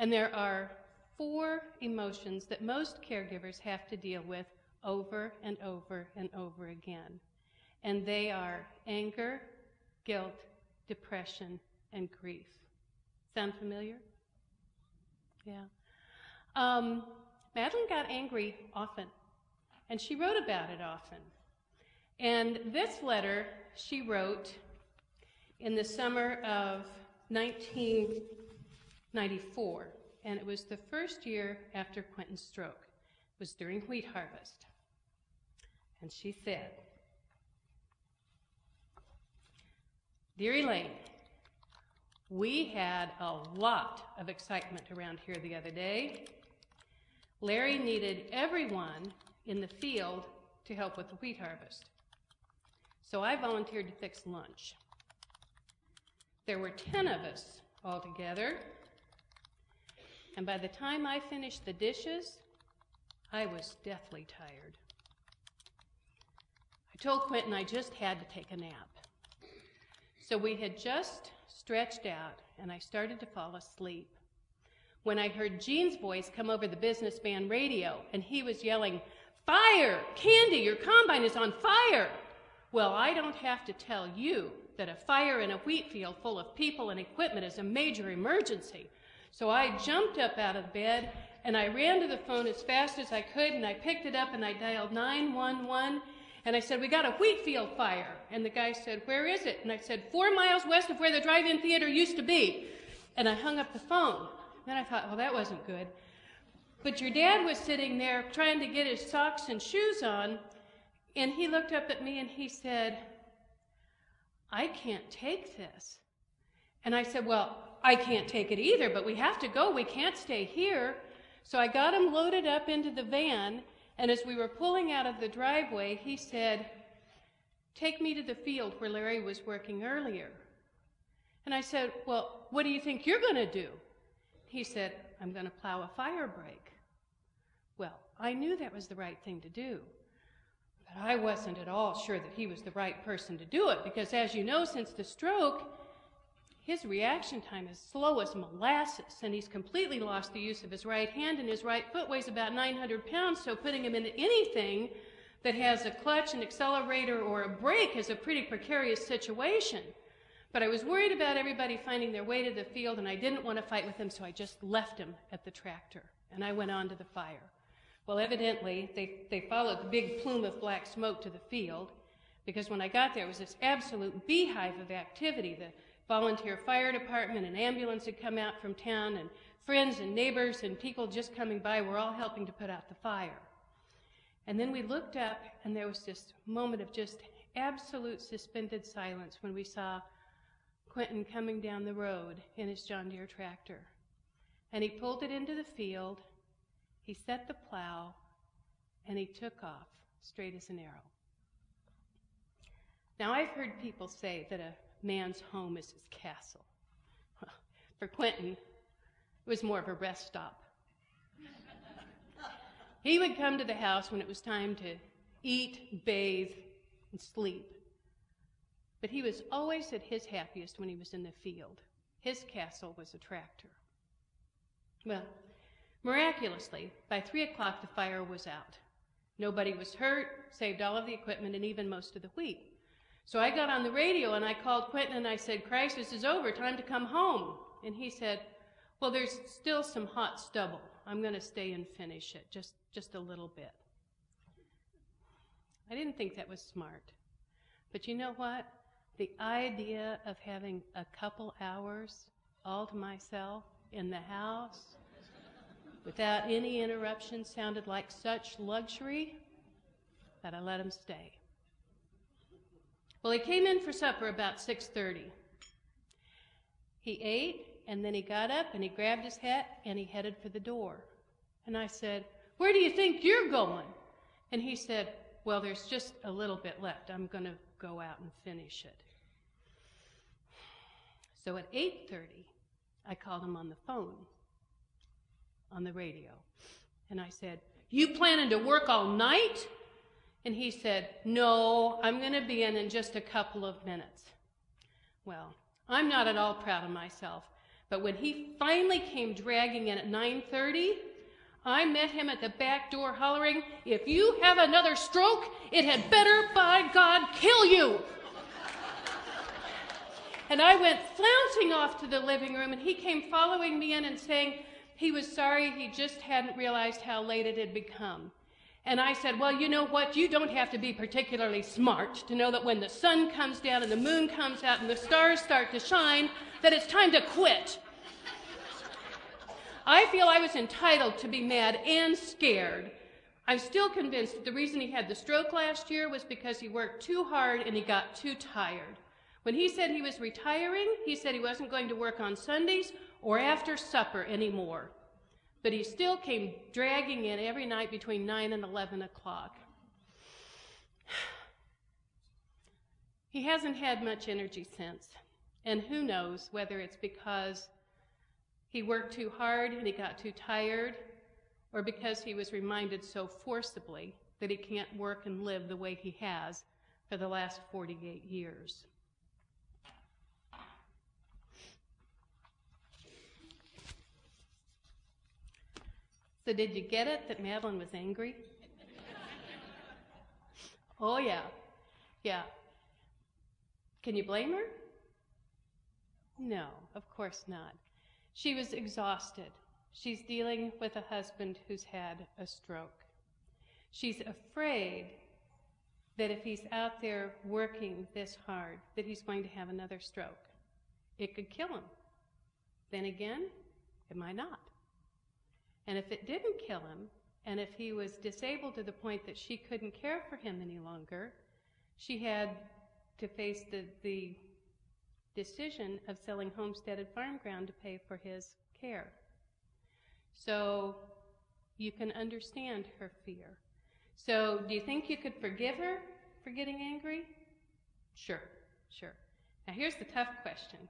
And there are 4 emotions that most caregivers have to deal with over and over and over again. And they are anger, guilt, depression, and grief. Sound familiar? Yeah. Madeline got angry often, and she wrote about it often. And this letter she wrote in the summer of 1994, and it was the first year after Quentin's stroke. It was during wheat harvest. And she said, "Dear Elaine, we had a lot of excitement around here the other day. Larry needed everyone in the field to help with the wheat harvest. So I volunteered to fix lunch. There were 10 of us altogether, and by the time I finished the dishes, I was deathly tired. I told Quentin I just had to take a nap. So we had just stretched out, and I started to fall asleep when I heard Gene's voice come over the businessman radio, and he was yelling, 'Fire! Candy, your combine is on fire!' Well, I don't have to tell you that a fire in a wheat field full of people and equipment is a major emergency. So I jumped up out of bed, and I ran to the phone as fast as I could, and I picked it up, and I dialed 911, and I said, 'We got a wheat field fire.' And the guy said, 'Where is it?' And I said, 4 miles west of where the drive-in theater used to be.' And I hung up the phone. Then I thought, well, that wasn't good. But your dad was sitting there trying to get his socks and shoes on, and he looked up at me and he said, 'I can't take this.' And I said, 'Well, I can't take it either, but we have to go. We can't stay here.' So I got him loaded up into the van, and as we were pulling out of the driveway, he said, 'Take me to the field where Larry was working earlier.' And I said, 'Well, what do you think you're going to do?' He said, 'I'm going to plow a fire break.' Well, I knew that was the right thing to do, but I wasn't at all sure that he was the right person to do it, because as you know, since the stroke, his reaction time is slow as molasses, and he's completely lost the use of his right hand, and his right foot weighs about 900 pounds, so putting him into anything that has a clutch, an accelerator, or a brake is a pretty precarious situation. But I was worried about everybody finding their way to the field, and I didn't want to fight with him, so I just left him at the tractor, and I went on to the fire. Well, evidently, they followed the big plume of black smoke to the field, because when I got there, it was this absolute beehive of activity. The volunteer fire department and ambulance had come out from town, and friends and neighbors and people just coming by were all helping to put out the fire. And then we looked up, and there was this moment of just absolute suspended silence when we saw Quentin coming down the road in his John Deere tractor. And he pulled it into the field, he set the plow, and he took off straight as an arrow. Now, I've heard people say that a man's home is his castle. Well, for Quentin, it was more of a rest stop. He would come to the house when it was time to eat, bathe, and sleep. But he was always at his happiest when he was in the field. His castle was a tractor. Well, miraculously, by 3 o'clock, the fire was out. Nobody was hurt, saved all of the equipment, and even most of the wheat. So I got on the radio, and I called Quentin, and I said, "Crisis is over, time to come home." And he said, "Well, there's still some hot stubble. I'm going to stay and finish it, just a little bit." I didn't think that was smart. But you know what? The idea of having a couple hours all to myself in the house without any interruption sounded like such luxury that I let him stay. Well, he came in for supper about 6:30. He ate, and then he got up, and he grabbed his hat, and he headed for the door. And I said, "Where do you think you're going?" And he said, "Well, there's just a little bit left. I'm going to go out and finish it." So at 8:30, I called him on the phone, on the radio, and I said, "You planning to work all night?" And he said, "No, I'm going to be in just a couple of minutes." Well, I'm not at all proud of myself, But when he finally came dragging in at 9:30, I met him at the back door hollering, "If you have another stroke, it had better, by God, kill you." And I went flouncing off to the living room, and he came following me in and saying he was sorry, he just hadn't realized how late it had become. And I said, "Well, you know what? You don't have to be particularly smart to know that when the sun comes down and the moon comes out and the stars start to shine, that it's time to quit." I feel I was entitled to be mad and scared. I'm still convinced that the reason he had the stroke last year was because he worked too hard and he got too tired. When he said he was retiring, he said he wasn't going to work on Sundays or after supper anymore. But he still came dragging in every night between 9 and 11 o'clock. He hasn't had much energy since, and who knows whether it's because he worked too hard and he got too tired, or because he was reminded so forcibly that he can't work and live the way he has for the last 48 years. So did you get it that Madeline was angry? Oh, yeah. Can you blame her? No, of course not. She was exhausted. She's dealing with a husband who's had a stroke. She's afraid that if he's out there working this hard, that he's going to have another stroke. It could kill him. Then again, it might not. And if it didn't kill him, and if he was disabled to the point that she couldn't care for him any longer, she had to face the decision of selling homesteaded farm ground to pay for his care. So you can understand her fear. So do you think you could forgive her for getting angry? Sure. Now here's the tough question.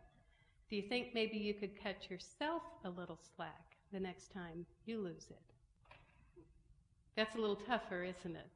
Do you think maybe you could cut yourself a little slack the next time you lose it? That's a little tougher, isn't it?